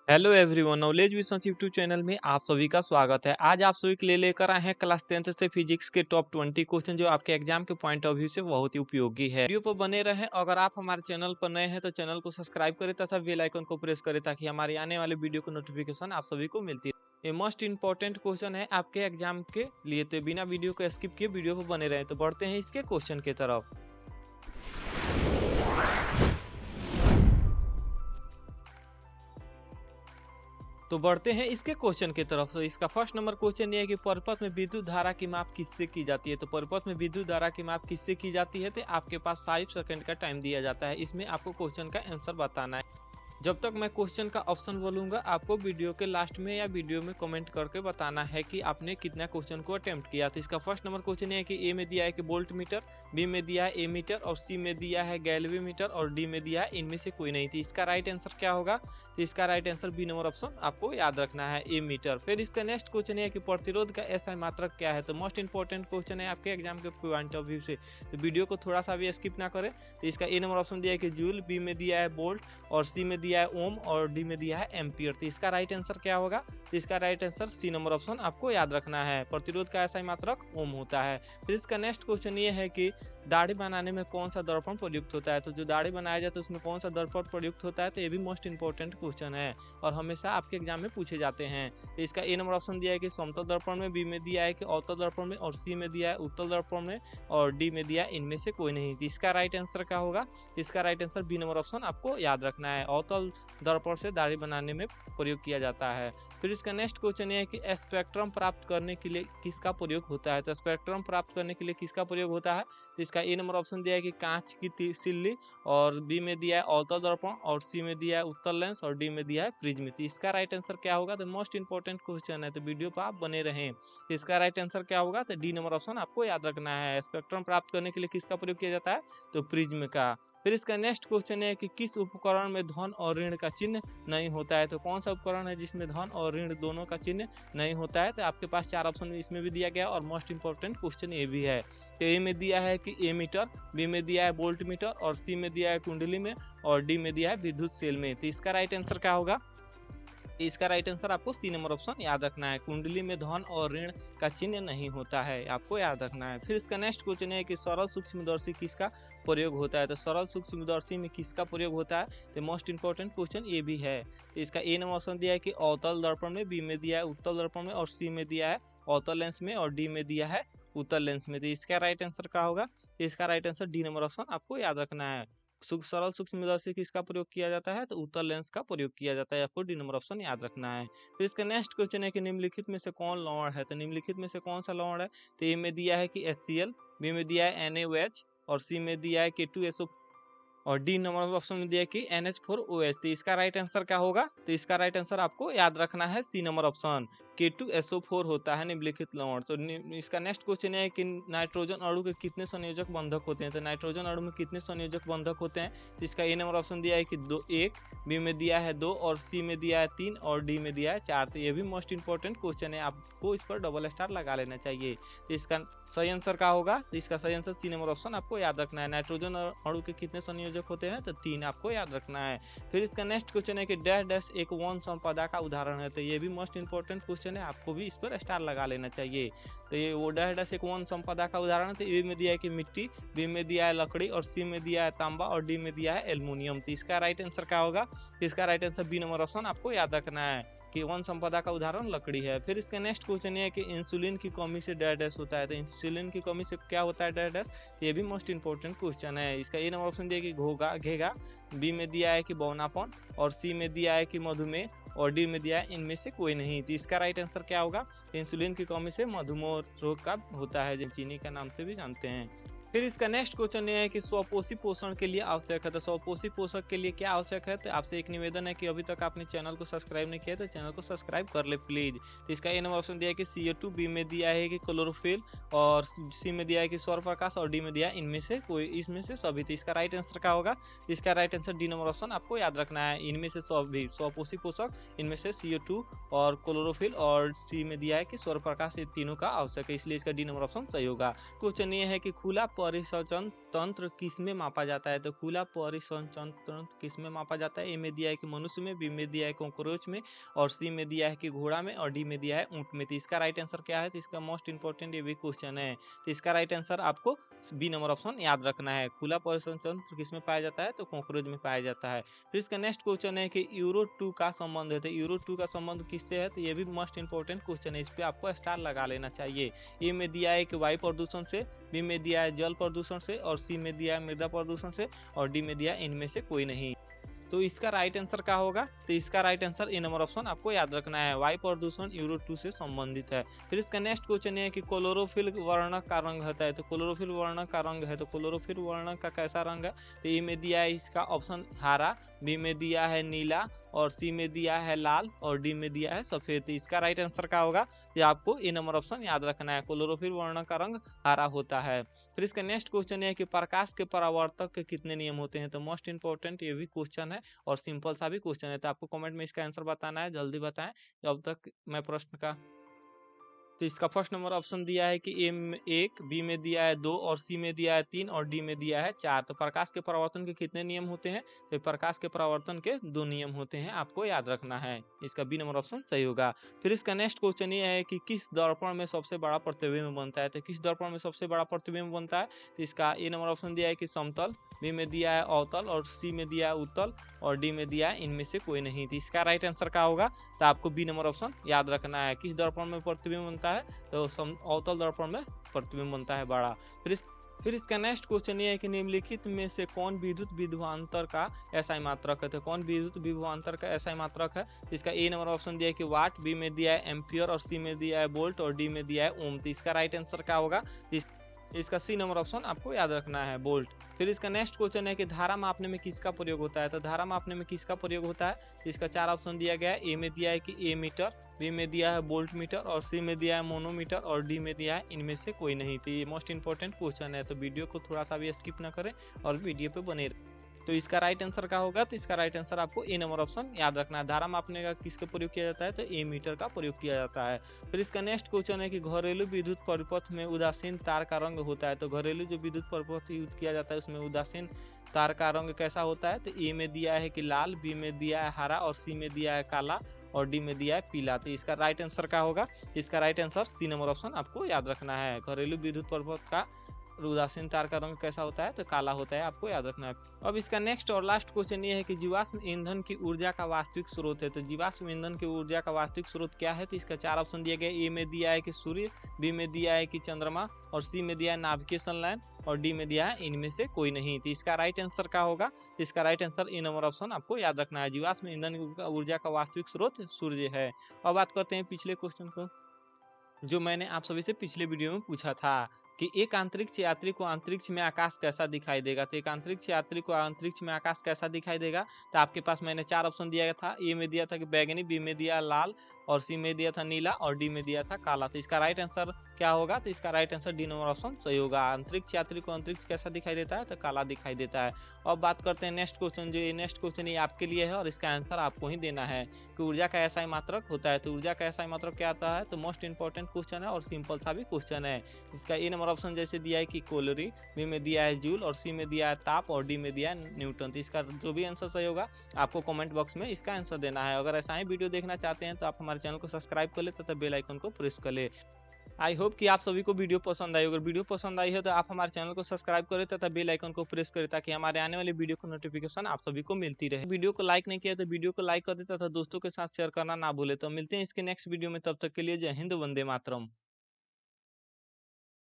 Hello everyone, knowledge विश्व YouTube channel में आप सभी का स्वागत है। आज आप सभी के लिए लेकर आए हैं क्लास 10th से फिजिक्स के टॉप 20 क्वेश्चन जो आपके एग्जाम के पॉइंट ऑफ व्यू से बहुत ही उपयोगी है। वीडियो पर बने रहें। अगर आप हमारे चैनल पर नए हैं तो चैनल को सब्सक्राइब करें तथा बेल आइकन को प्रेस करें ताकि हमारे आने वाले वीडियो की नोटिफिकेशन आप सभी को मिलती है। ये मोस्ट इंपॉर्टेंट क्वेश्चन है आपके एग्जाम के लिए, तो बिना वीडियो को स्किप किए वीडियो पर बने रहे। तो बढ़ते हैं इसके क्वेश्चन की तरफ। तो बढ़ते हैं इसके क्वेश्चन की तरफ। तो इसका फर्स्ट नंबर क्वेश्चन ये है कि परिपथ में विद्युत धारा की माप किससे की जाती है। तो परिपथ में विद्युत धारा की माप किससे की जाती है, तो आपके पास 5 सेकंड का टाइम दिया जाता है। इसमें आपको क्वेश्चन का आंसर बताना है। जब तक मैं क्वेश्चन का ऑप्शन बोलूंगा आपको वीडियो के लास्ट में या वीडियो में कमेंट करके बताना है कि आपने कितना क्वेश्चन को अटेम्प्ट किया। तो इसका फर्स्ट नंबर क्वेश्चन है कि ए में दिया है कि वोल्ट मीटर, बी में दिया है ए मीटर और सी में दिया है गैल्वी मीटर और डी में दिया है इनमें से कोई नहीं थी। इसका राइट आंसर क्या होगा, तो इसका right answer B number option आपको याद रखना है, ए मीटर। फिर इसका नेक्स्ट क्वेश्चन है कि प्रतिरोध का ऐसा मात्रक क्या है। तो मोस्ट इंपॉर्टेंट क्वेश्चन है आपके एग्जाम के पॉइंट ऑफ व्यू से, तो वीडियो को थोड़ा सा भी स्किप ना करें। तो इसका ए नंबर ऑप्शन दिया है कि जूल, बी में दिया है वोल्ट और सी में दिया है ओम और डी में दिया है एम्पियर। तो इसका राइट आंसर क्या होगा, तो इसका right answer C number option आपको याद रखना है, प्रतिरोध का ऐसा मात्रक ओम होता है। फिर इसका नेक्स्ट क्वेश्चन ये है कि दाढ़ी बनाने में कौन सा दर्पण प्रयुक्त होता है। तो जो दाढ़ी बनाया जाता है उसमें कौन सा दर्पण प्रयुक्त होता है, तो ये भी मोस्ट इंपॉर्टेंट क्वेश्चन है और हमेशा आपके एग्जाम में पूछे जाते हैं। तो इसका ए नंबर ऑप्शन दिया है कि समतल दर्पण में, बी में दिया है कि अवतल दर्पण में और सी में दिया है उत्तल दर्पण में और डी में दिया है इनमें से कोई नहीं। तो इसका राइट आंसर क्या होगा, इसका right answer B number option आपको याद रखना है, अवतल दर्पण से दाढ़ी बनाने में प्रयोग किया जाता है। फिर इसका नेक्स्ट क्वेश्चन ये है कि स्पेक्ट्रम प्राप्त करने के लिए किसका प्रयोग होता है। तो स्पेक्ट्रम प्राप्त करने के लिए किसका प्रयोग होता है, तो इसका ए नंबर ऑप्शन दिया है कि कांच की सिल्ली और बी में दिया है अवतल दर्पण और सी में दिया है उत्तल लेंस और डी में दिया है प्रिज्म। तो इसका राइट आंसर क्या होगा, तो मोस्ट इंपॉर्टेंट क्वेश्चन है, तो वीडियो पर आप बने रहें। तो इसका राइट आंसर क्या होगा, तो डी नंबर ऑप्शन आपको याद रखना है, स्पेक्ट्रम प्राप्त करने के लिए किसका प्रयोग किया जाता है, तो प्रिज्म का। फिर इसका नेक्स्ट क्वेश्चन है कि किस उपकरण में धन और ऋण का चिन्ह नहीं होता है। तो कौन सा उपकरण है जिसमें धन और ऋण दोनों का चिन्ह नहीं होता है, तो आपके पास 4 ऑप्शन इसमें भी दिया गया और मोस्ट इंपॉर्टेंट क्वेश्चन ये भी है। तो ए में दिया है कि ए मीटर, बी में दिया है वोल्ट मीटर और सी में दिया है कुंडली में और डी में दिया है विद्युत सेल में। तो इसका राइट आंसर क्या होगा, इसका राइट आंसर आपको सी नंबर ऑप्शन याद रखना है, कुंडली में धन और ऋण का चिन्ह नहीं होता है, आपको याद रखना है। फिर इसका नेक्स्ट क्वेश्चन है कि सरल सूक्ष्मदर्शी किसका प्रयोग होता है। तो सरल सूक्ष्मदर्शी में किसका प्रयोग होता है, तो मोस्ट इंपॉर्टेंट क्वेश्चन ये भी है। तो इसका ए नंबर ऑप्शन दिया है कि अवतल दर्पण में, बी में दिया है उत्तल दर्पण में और सी में दिया है अवतल लेंस में और डी में दिया है उत्तल लेंस में। तो इसका राइट आंसर क्या होगा, तो इसका right answer D number option आपको याद रखना है। सरल सूक्ष्मदर्शी किसका प्रयोग किया जाता है, तो उत्तल लेंस का प्रयोग किया जाता है, आपको डी नंबर ऑप्शन याद रखना है। फिर इसका नेक्स्ट क्वेश्चन है कि निम्नलिखित में से कौन लवण है। तो निम्नलिखित में से कौन सा लवण है, तो ए में दिया है कि HCl, बी में दिया है NaOH और सी में दिया है K2SO और डी नंबर ऑप्शन में दिया है कि NH4OH। तो इसका राइट आंसर क्या होगा, तो इसका राइट आंसर आपको याद रखना है सी नंबर ऑप्शन, K2SO4 होता है निम्नलिखित लवण। तो इसका नेक्स्ट क्वेश्चन है कि नाइट्रोजन अणु के कितने संयोजक बंधक होते हैं। तो नाइट्रोजन अणु में कितने संयोजक बंधक होते हैं, तो इसका ए नंबर ऑप्शन दिया है कि 1, बी में दिया है 2 और सी में दिया है 3 और डी में दिया है 4। तो ये भी मोस्ट इंपॉर्टेंट क्वेश्चन है, आपको इस पर डबल स्टार लगा लेना चाहिए। तो इसका सही आंसर क्या होगा, तो इसका सही आंसर सी नंबर ऑप्शन आपको याद रखना है। नाइट्रोजन अणु के कितने संयोजक होते हैं, तो 3 आपको याद रखना है। फिर इसका नेक्स्ट क्वेश्चन है कि डैश डैश एक वन संपदा का उदाहरण है। तो ये भी मोस्ट इंपॉर्टेंट क्वेश्चन है, आपको भी इस पर स्टार लगा लेना चाहिए। तो ये वो डैश डैश एक वन संपदा का उदाहरण है। तो ए में दिया है कि मिट्टी, बी में दिया है लकड़ी और सी में दिया है तांबा और डी में दिया है एल्युमिनियम। तो इसका राइट आंसर क्या होगा, तो इसका right answer B number option आपको याद रखना है कि वन संपदा का उदाहरण लकड़ी है। फिर इसका नेक्स्ट क्वेश्चन ये है कि इंसुलिन की कमी से डैश डैश होता है। तो इंसुलिन की कमी से क्या होता है, डैश डैश। तो ये भी मोस्ट इंपॉर्टेंट क्वेश्चन है। इसका ए नंबर ऑप्शन दिया कि घोगा घेगा, बी में दिया है कि बौनापन और सी में दिया है कि मधुमेह और डी में दिया है इनमें से कोई नहीं। तो इसका राइट आंसर क्या होगा, इंसुलिन की कमी से मधुमेह रोग का होता है, जो चीनी का नाम से भी जानते हैं। फिर इसका नेक्स्ट क्वेश्चन ये है कि स्वपोषी पोषण के लिए आवश्यक है। तो स्वपोषी पोषक के लिए क्या आवश्यक है, तो आपसे एक निवेदन है कि अभी तक आपने चैनल को सब्सक्राइब नहीं किया तो चैनल को सब्सक्राइब कर ले प्लीज। तो इसका ए नंबर ऑप्शन दिया है कि CO2, बी में दिया है कि क्लोरोफिल और सी में दिया है कि सौर प्रकाश और डी में दिया है इनमें से कोई, इसमें से सभी। तो इसका राइट आंसर क्या होगा, इसका right answer D number option आपको याद रखना है, इनमें से सभी स्वपोषी पोषक, इनमें से CO2 और क्लोरोफिल और सी में दिया है कि सौर प्रकाश, ये तीनों का आवश्यक है, इसलिए इसका डी नंबर ऑप्शन सही होगा। क्वेश्चन ये है कि खुला परिसंचरण तंत्र किसमें मापा जाता है? तो खुला परिसंचरण तंत्र किसमें मापा जाता है? ए में दिया है कि मनुष्य में, बी में दिया है कॉकरोच में, और सी में दिया है कि घोड़ा में, और डी में दिया है ऊंट में। तो इसका राइट आंसर क्या है? तो इसका मोस्ट इंपॉर्टेंट ये भी क्वेश्चन है। तो इसका राइट आंसर आपको बी नंबर ऑप्शन याद रखना है। खुला परिसंचरण तंत्र किसमें पाया जाता है? तो कॉकरोच में पाया जाता है। फिर इसका नेक्स्ट क्वेश्चन है कि यूरो 2 का संबंध है। तो यूरो 2 का संबंध किससे है? तो ये भी मोस्ट इंपॉर्टेंट क्वेश्चन है, इस पे आपको स्टार लगा लेना चाहिए। ए में दिया है कि वायु प्रदूषण से, बी में दिया है जल प्रदूषण से, और सी में दिया है मृदा प्रदूषण से, और डी में दिया है इनमें से कोई नहीं। तो इसका राइट आंसर क्या होगा? तो इसका right answer A number option आपको याद रखना है। वायु प्रदूषण यूरो 2 से संबंधित है। फिर इसका नेक्स्ट क्वेश्चन है कि क्लोरोफिल वर्णक का रंग होता है। तो क्लोरोफिल वर्णक का रंग है, तो क्लोरोफिल वर्णक का कैसा रंग है? तो ए में दिया है इसका ऑप्शन हरा, बी में दिया है नीला, और सी में दिया है लाल, और डी में दिया है सफेद। तो इसका राइट आंसर क्या होगा? ये आपको ए नंबर ऑप्शन याद रखना है। क्लोरोफिल वर्णक का रंग हरा होता है। फिर इसका नेक्स्ट क्वेश्चन है कि प्रकाश के परावर्तक के कितने नियम होते हैं? तो मोस्ट इंपॉर्टेंट ये भी क्वेश्चन है और सिंपल सा भी क्वेश्चन है। तो आपको कमेंट में इसका आंसर बताना है, जल्दी बताएं जब तक मैं प्रश्न का। तो इसका फर्स्ट नंबर ऑप्शन दिया है कि ए में 1, बी में दिया है 2, और सी में दिया है 3, और डी में दिया है 4। तो प्रकाश के परावर्तन के कितने नियम होते हैं? तो प्रकाश के परावर्तन के 2 नियम होते हैं, आपको याद रखना है। इसका बी नंबर ऑप्शन सही होगा। फिर इसका नेक्स्ट क्वेश्चन ये है कि किस दर्पण में सबसे बड़ा प्रतिबिंब बनता है? तो किस दर्पण में सबसे बड़ा प्रतिबिंब बनता है? तो इसका ए नंबर ऑप्शन दिया है कि समतल, बी में दिया है अवतल, और सी में दिया है उत्तल, और डी में दिया है इनमें से कोई नहीं। तो इसका राइट आंसर क्या होगा? तो आपको बी नंबर ऑप्शन याद रखना है। किस दर्पण में प्रतिबिंब बनता है? तो अवतल दर्पण में प्रतिबिंब बनता है बड़ा। फिर इसका नेक्स्ट क्वेश्चन ये है कि निम्नलिखित में से कौन विद्युत विभवांतर का एसआई मात्रक है? तो कौन विद्युत विभवांतर का एसआई मात्रक है? इसका ए नंबर ऑप्शन दिया है कि वाट, बी में दिया है एम्पियर, और सी में दिया है वोल्ट, और डी में दिया है ओम। तो इसका राइट आंसर क्या होगा? इसका सी नंबर ऑप्शन आपको याद रखना है, वोल्ट। फिर इसका नेक्स्ट क्वेश्चन है कि धारा मापने में किसका प्रयोग होता है? तो धारा मापने में किसका प्रयोग होता है? इसका 4 ऑप्शन दिया गया है। ए में दिया है कि ए मीटर, बी में दिया है वोल्ट मीटर, और सी में दिया है मोनोमीटर, और डी में दिया है इनमें से कोई नहीं। तो ये मोस्ट इंपॉर्टेंट क्वेश्चन है, तो वीडियो को थोड़ा सा भी स्किप ना करें और वीडियो पे बने रहें। तो इसका राइट आंसर क्या होगा? तो इसका राइट आंसर आपको ए नंबर ऑप्शन याद रखना है। धारा मापने का किसका प्रयोग किया जाता है? तो ए मीटर का प्रयोग किया जाता है। फिर इसका नेक्स्ट क्वेश्चन है कि घरेलू विद्युत परिपथ में उदासीन तार का रंग होता है। तो घरेलू जो विद्युत परिपथ यूज किया जाता है उसमें उदासीन तार का रंग कैसा होता है? तो ए में दिया है कि लाल, बी में दिया है हरा, और सी में दिया है काला, और डी में दिया है पीला। तो इसका राइट आंसर क्या होगा? इसका right answer C number option आपको याद रखना है। घरेलू विद्युत परिपथ का उदासीन तार का रंग कैसा होता है? तो काला होता है, आपको याद रखना है। अब इसका नेक्स्ट और लास्ट क्वेश्चन ये है कि जीवाश्म ईंधन की ऊर्जा का वास्तविक स्रोत है। तो जीवाश्म ईंधन की ऊर्जा का वास्तविक स्रोत क्या है? तो इसका 4 ऑप्शन दिए गए। ए में दिया है कि सूर्य, बी में दिया है कि चंद्रमा, और सी में दिया है नाभिकीय संलयन, और डी में दिया है इनमें से कोई नहीं। तो इसका राइट आंसर क्या होगा? तो इसका right answer A number option आपको याद रखना है। जीवाश्म ईंधन की ऊर्जा का वास्तविक स्रोत सूर्य है। अब बात करते हैं पिछले क्वेश्चन को, जो मैंने आप सभी से पिछले वीडियो में पूछा था कि एक अंतरिक्ष यात्री को अंतरिक्ष में आकाश कैसा दिखाई देगा। तो एक अंतरिक्ष यात्री को अंतरिक्ष में आकाश कैसा दिखाई देगा? तो आपके पास मैंने 4 ऑप्शन दिया था। ए में दिया था कि बैगनी, बी में दिया लाल, और सी में दिया था नीला, और डी में दिया था काला। तो इसका राइट आंसर क्या होगा? तो इसका right answer D number option सही होगा। अंतरिक्ष यात्री को अंतरिक्ष कैसा दिखाई देता है? तो काला दिखाई देता है। अब बात करते हैं नेक्स्ट क्वेश्चन, जो ये नेक्स्ट क्वेश्चन ये आपके लिए है और इसका आंसर आपको ही देना है कि ऊर्जा का एसआई मात्रक होता है। तो ऊर्जा का एसआई मात्रक क्या आता है? तो मोस्ट इंपॉर्टेंट क्वेश्चन है और सिंपल सा भी क्वेश्चन है। इसका ए नंबर ऑप्शन जैसे दिया है कि कैलोरी, बी में दिया है जूल, और सी में दिया है ताप, और डी में दिया है न्यूटन। तो इसका जो भी आंसर सही होगा आपको कमेंट बॉक्स में इसका आंसर देना है। अगर ऐसा ही वीडियो देखना चाहते हैं तो आप हमारे चैनल को सब्सक्राइब कर ले तथा बेल आइकन को प्रेस कर ले। आई होप कि आप सभी को वीडियो पसंद आई। अगर वीडियो पसंद आई है तो आप हमारे चैनल को सब्सक्राइब करें तथा बेल आइकन को प्रेस करें ताकि हमारे आने वाले वीडियो को नोटिफिकेशन आप सभी को मिलती रहे। वीडियो को लाइक नहीं किया तो वीडियो को लाइक कर दे तथा दोस्तों के साथ शेयर करना ना भूले। तो मिलते हैं इसके नेक्स्ट वीडियो में, तब तक के लिए जय हिंद, वंदे मातरम।